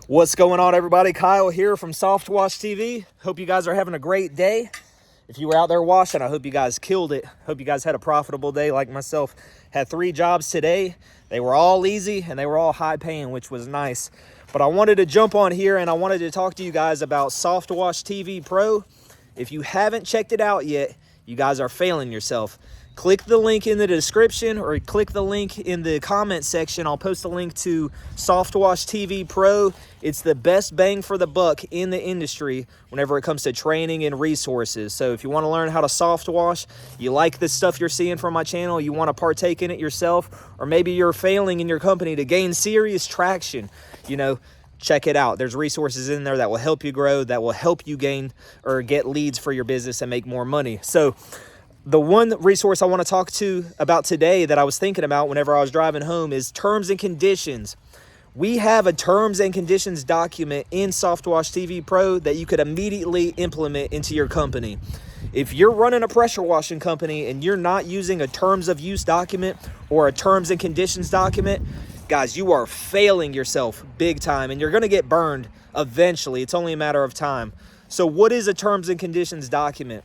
What's going on, everybody? Kyle here from SOFTWASH TV. Hope you guys are having a great day. If you were out there washing, I hope you guys killed it. Hope you guys had a profitable day like myself. Had 3 jobs today. They were all easy and they were all high paying, which was nice. But I wanted to jump on here and I wanted to talk to you guys about SOFTWASH TV Pro. If you haven't checked it out yet, you guys are failing yourself. Click the link in the description or click the link in the comment section. I'll post a link to SOFTWASH TV Pro. It's the best bang for the buck in the industry whenever it comes to training and resources. So if you want to learn how to soft wash, you like the stuff you're seeing from my channel, you want to partake in it yourself, or maybe you're failing in your company to gain serious traction, check it out. There's resources in there that will help you grow, that will help you gain or get leads for your business and make more money. So the one resource I want to talk to about today that I was thinking about whenever I was driving home is terms and conditions. We have a terms and conditions document in SOFTWASH TV Pro that you could immediately implement into your company. If you're running a pressure washing company and you're not using a terms of use document or a terms and conditions document, guys, you are failing yourself big time and you're going to get burned eventually. It's only a matter of time. So what is a terms and conditions document?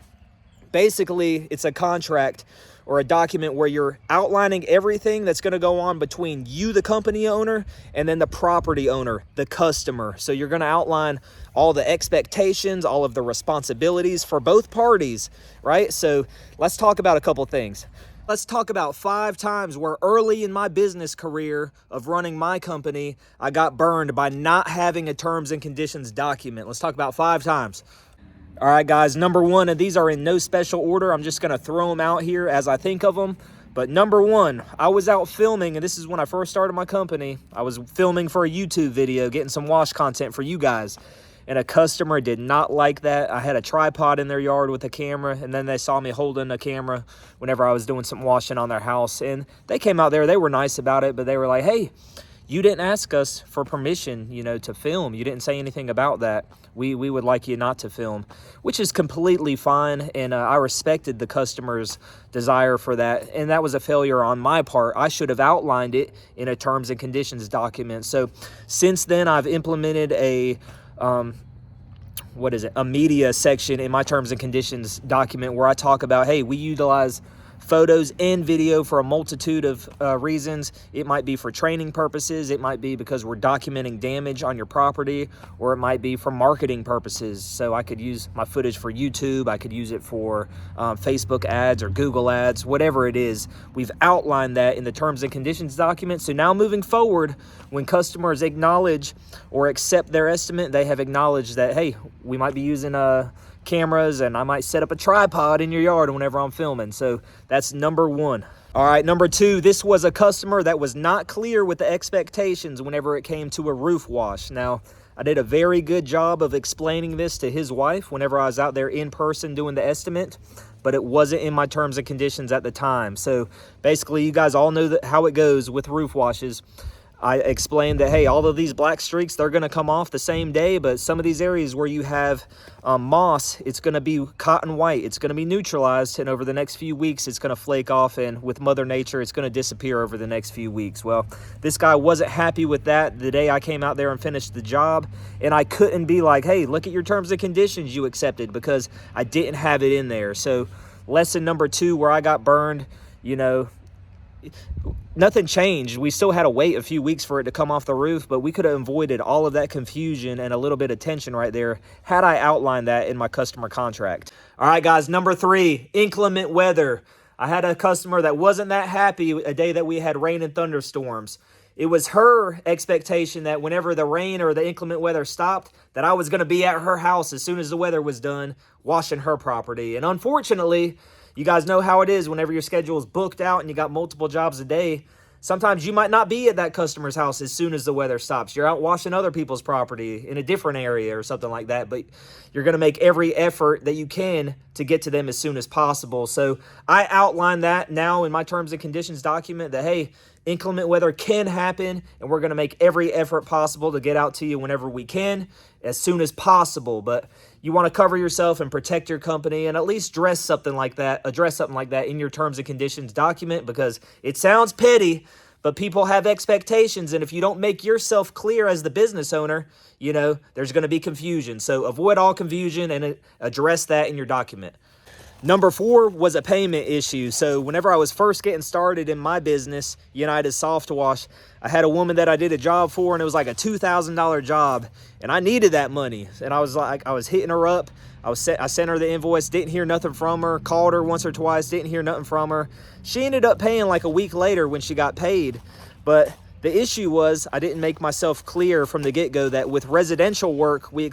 Basically, it's a contract or a document where you're outlining everything that's going to go on between you, the company owner, and then the property owner, the customer. So you're going to outline all the expectations, all of the responsibilities for both parties, right? So let's talk about a couple things. Let's talk about 5 times where early in my business career of running my company, I got burned by not having a terms and conditions document. Let's talk about 5 times. All right, guys, number 1, and these are in no special order. I'm just going to throw them out here as I think of them. But number 1, I was out filming, and this is when I first started my company. I was filming for a YouTube video, getting some wash content for you guys. And a customer did not like that. I had a tripod in their yard with a camera, and then they saw me holding a camera whenever I was doing some washing on their house. And they came out there. They were nice about it, but they were like, hey, you didn't ask us for permission, to film. You didn't say anything about that. We would like you not to film, which is completely fine. And I respected the customer's desire for that. And that was a failure on my part. I should have outlined it in a terms and conditions document. So since then, I've implemented a media section in my terms and conditions document where I talk about, hey, we utilize photos and video for a multitude of reasons. It might be for training purposes. It might be because we're documenting damage on your property, or it might be for marketing purposes. So I could use my footage for YouTube. I could use it for Facebook ads or Google ads, whatever it is. We've outlined that in the terms and conditions document. So now moving forward, when customers acknowledge or accept their estimate, they have acknowledged that, hey, we might be using cameras and I might set up a tripod in your yard whenever I'm filming. So that's number 1. All right, number 2, this was a customer that was not clear with the expectations whenever it came to a roof wash. Now, I did a very good job of explaining this to his wife whenever I was out there in person doing the estimate, but it wasn't in my terms and conditions at the time. So basically, you guys all know how it goes with roof washes. I explained that, hey, all of these black streaks, they're going to come off the same day, but some of these areas where you have moss, it's going to be cotton white. It's going to be neutralized, and over the next few weeks, it's going to flake off, and with Mother Nature, it's going to disappear over the next few weeks. Well, this guy wasn't happy with that the day I came out there and finished the job, and I couldn't be like, hey, look at your terms and conditions you accepted, because I didn't have it in there. So lesson number 2, where I got burned, nothing changed. We still had to wait a few weeks for it to come off the roof, but we could have avoided all of that confusion and a little bit of tension right there had I outlined that in my customer contract. All right, guys, number 3, inclement weather. I had a customer that wasn't that happy a day that we had rain and thunderstorms. It was her expectation that whenever the rain or the inclement weather stopped, that I was going to be at her house as soon as the weather was done, washing her property. And unfortunately, you guys know how it is whenever your schedule is booked out and you got multiple jobs a day. Sometimes you might not be at that customer's house as soon as the weather stops. You're out washing other people's property in a different area or something like that, but you're going to make every effort that you can to get to them as soon as possible. So I outline that now in my terms and conditions document that, hey, inclement weather can happen, and we're going to make every effort possible to get out to you whenever we can, as soon as possible. But you want to cover yourself and protect your company, and at least address something like that in your terms and conditions document, because it sounds petty, but people have expectations. And if you don't make yourself clear as the business owner, you know, there's going to be confusion. So avoid all confusion and address that in your document. Number 4 was a payment issue. So whenever I was first getting started in my business, United SOFTWASH, I had a woman that I did a job for, and it was like a $2,000 job, and I needed that money. And I was hitting her up. I sent her the invoice, didn't hear nothing from her, called her once or twice, didn't hear nothing from her. She ended up paying like a week later when she got paid. But the issue was I didn't make myself clear from the get-go that with residential work, we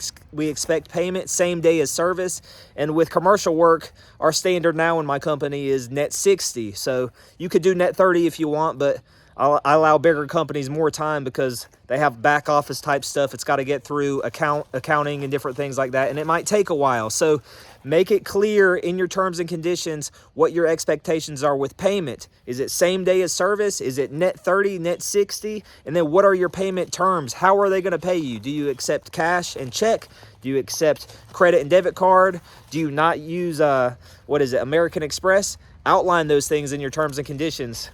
expect payment same day as service. And with commercial work, our standard now in my company is net 60. So you could do net 30 if you want, but I allow bigger companies more time because they have back office type stuff. It's got to get through accounting and different things like that, and it might take a while. So make it clear in your terms and conditions what your expectations are with payment. Is it same day as service? Is it net 30, net 60? And then what are your payment terms? How are they going to pay you? Do you accept cash and check? Do you accept credit and debit card? Do you not use, American Express? Outline those things in your terms and conditions.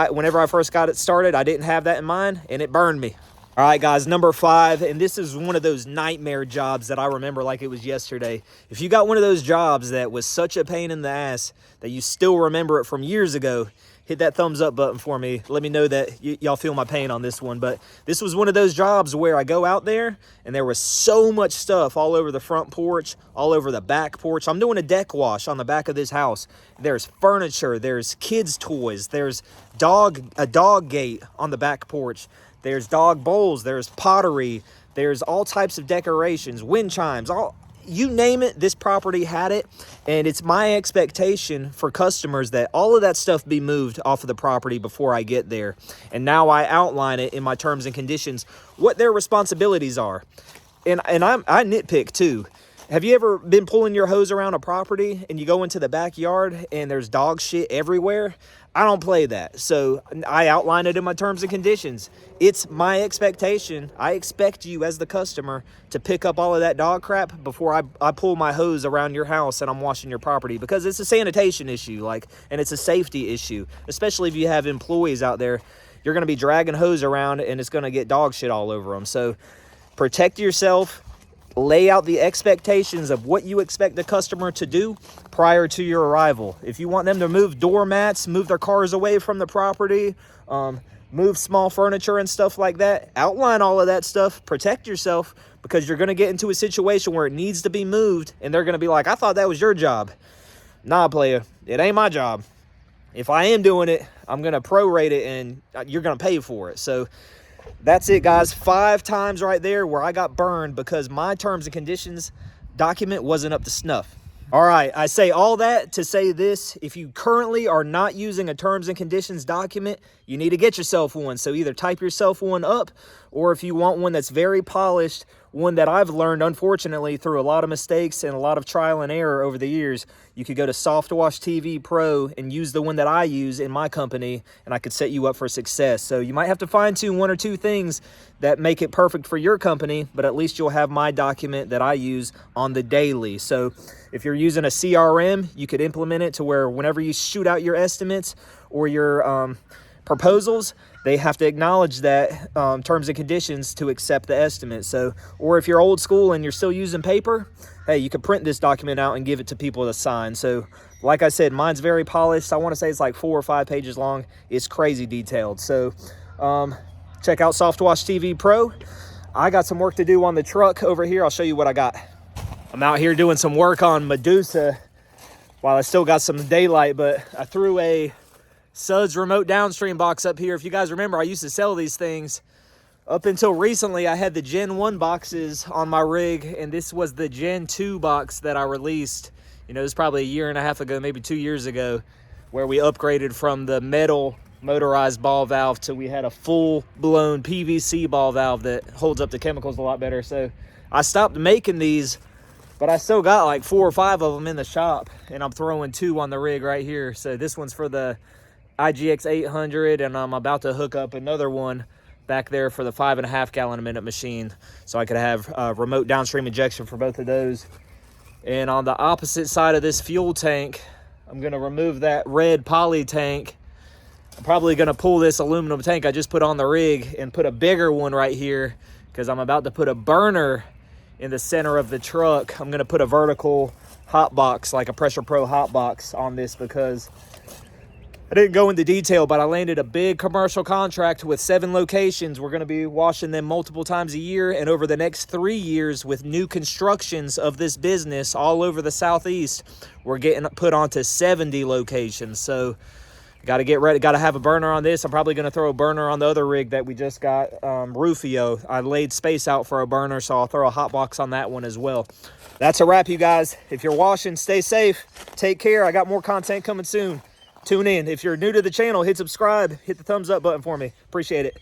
Whenever I first got it started, I didn't have that in mind, and it burned me. All right, guys, number 5, and this is one of those nightmare jobs that I remember like it was yesterday. If you got one of those jobs that was such a pain in the ass that you still remember it from years ago, hit that thumbs up button for me. Let me know that y'all feel my pain on this one. But this was one of those jobs where I go out there and there was so much stuff all over the front porch, all over the back porch. I'm doing a deck wash on the back of this house. There's furniture, there's kids' toys, there's a dog gate on the back porch. There's dog bowls, there's pottery, there's all types of decorations, wind chimes, you name it, this property had it. And it's my expectation for customers that all of that stuff be moved off of the property before I get there. And now I outline it in my terms and conditions, what their responsibilities are. And I nitpick too. Have you ever been pulling your hose around a property and you go into the backyard and there's dog shit everywhere? I don't play that. So I outline it in my terms and conditions. It's my expectation. I expect you as the customer to pick up all of that dog crap before I pull my hose around your house and I'm washing your property, because it's a sanitation issue, and it's a safety issue, especially if you have employees out there. You're going to be dragging hose around and it's going to get dog shit all over them. So protect yourself. Lay out the expectations of what you expect the customer to do prior to your arrival. If you want them to move doormats, move their cars away from the property, move small furniture and stuff like that, outline all of that stuff. Protect yourself, because you're going to get into a situation where it needs to be moved and they're going to be like, I thought that was your job. Nah, player, it ain't my job. If I am doing it, I'm going to prorate it and you're going to pay for it. So that's it, guys. 5 times right there where I got burned because my terms and conditions document wasn't up to snuff. All right, I say all that to say this: if you currently are not using a terms and conditions document, you need to get yourself one. So either type yourself one up, or if you want one that's very polished, one that I've learned, unfortunately, through a lot of mistakes and a lot of trial and error over the years, you could go to SOFTWASH TV Pro and use the one that I use in my company, and I could set you up for success. So you might have to fine-tune 1 or 2 things that make it perfect for your company, but at least you'll have my document that I use on the daily. So if you're using a CRM, you could implement it to where whenever you shoot out your estimates or your proposals, they have to acknowledge that terms and conditions to accept the estimate. So, or if you're old school and you're still using paper, hey, you can print this document out and give it to people to sign. So like I said, mine's very polished. I want to say it's like 4 or 5 pages long. It's crazy detailed. So check out SOFTWASH TV Pro. I got some work to do on the truck over here. I'll show you what I got. I'm out here doing some work on Medusa while I still got some daylight, but I threw a Suds remote downstream box up here. If you guys remember, I used to sell these things. Up until recently, I had the Gen 1 boxes on my rig, and this was the Gen 2 box that I released. You know, it was probably 1.5 years ago, maybe 2 years ago, where we upgraded from the metal motorized ball valve to we had a full-blown PVC ball valve that holds up the chemicals a lot better. So I stopped making these, but I still got like 4 or 5 of them in the shop, and I'm throwing 2 on the rig right here. So this one's for the IGX 800, and I'm about to hook up another one back there for the 5.5 gallon a minute machine, so I could have remote downstream injection for both of those. And on the opposite side of this fuel tank, I'm going to remove that red poly tank I'm probably going to pull this aluminum tank I just put on the rig and put a bigger one right here, because I'm about to put a burner in the center of the truck. I'm going to put a vertical hot box, like a Pressure Pro hot box on this, because I didn't go into detail, but I landed a big commercial contract with 7 locations. We're going to be washing them multiple times a year, and over the next 3 years, with new constructions of this business all over the Southeast, we're getting put onto 70 locations. So got to get ready, got to have a burner on this. I'm probably going to throw a burner on the other rig that we just got, Rufio. I laid space out for a burner, so I'll throw a hot box on that one as well. That's a wrap, you guys. If you're washing, stay safe, take care. I got more content coming soon. Tune in. If you're new to the channel, hit subscribe, hit the thumbs up button for me. Appreciate it.